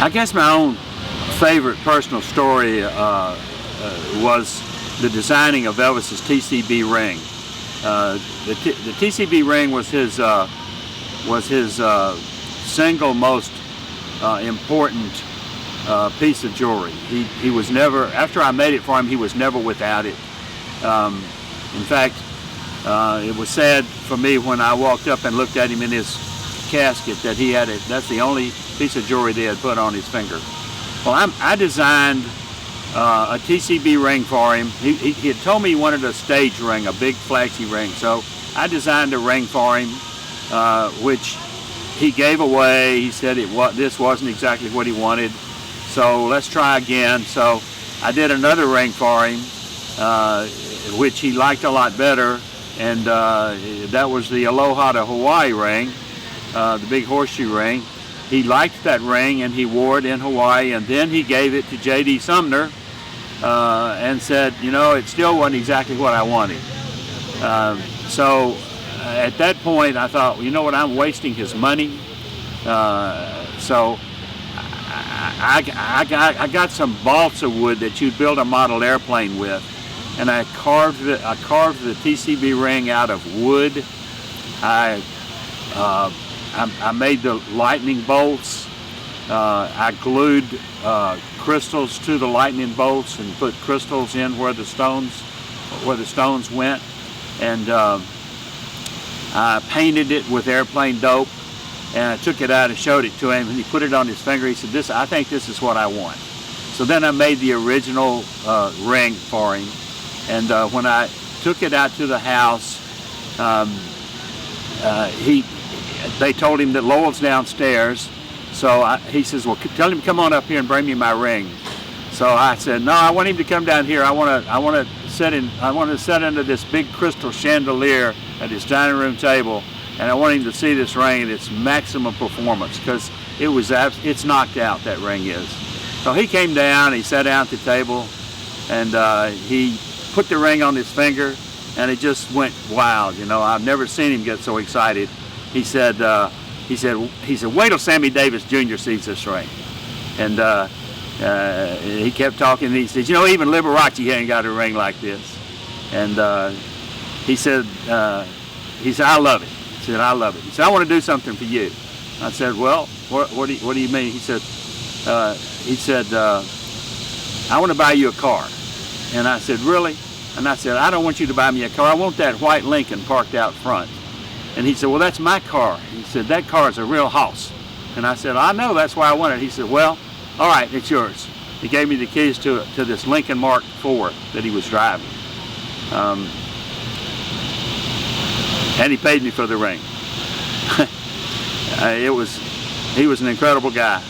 I guess my own favorite personal story was the designing of Elvis's TCB ring. The TCB ring was his single most important piece of jewelry. He was never, after I made it for him, he was never without it. In fact, it was sad for me when I walked up and looked at him in his casket that he had it. That's the only piece of jewelry they had put on his finger. Well, I designed a TCB ring for him. He had told me he wanted a stage ring, a big flashy ring. So I designed a ring for him, which he gave away. He said this wasn't exactly what he wanted. So let's try again. So I did another ring for him, which he liked a lot better. And that was the Aloha to Hawaii ring, the big horseshoe ring. He liked that ring and he wore it in Hawaii, and then he gave it to J.D. Sumner and said, you know, it still wasn't exactly what I wanted. So at that point I thought, well, you know what, I'm wasting his money. So I got some balsa wood that you'd build a model airplane with, and I carved the TCB ring out of wood. I made the lightning bolts. I glued crystals to the lightning bolts and put crystals in where the stones went, and I painted it with airplane dope. And I took it out and showed it to him, and he put it on his finger. He said, I think this is what I want. So then I made the original ring for him, and when I took it out to the house, they told him that Lowell's downstairs. So he says, well, tell him to come on up here and bring me my ring. So I said, no, I want him to come down here. I want to set under this big crystal chandelier at his dining room table, and I want him to see this ring at its maximum performance, because it's knocked out, that ring is. So he came down, he sat down at the table, and he put the ring on his finger, and it just went wild. You know, I've never seen him get so excited. He said, wait till Sammy Davis Jr. sees this ring. And he kept talking, and he said, you know, even Liberace ain't got a ring like this. And he said, I love it. He said, I love it. He said, I want to do something for you. I said, well, what do you mean? He said, I want to buy you a car. And I said, really? And I said, I don't want you to buy me a car. I want that white Lincoln parked out front. And he said, well, that's my car. He said, that car is a real house. And I said, I know, that's why I want it. He said, well, all right, it's yours. He gave me the keys to this Lincoln Mark IV that he was driving. And he paid me for the ring. He was an incredible guy.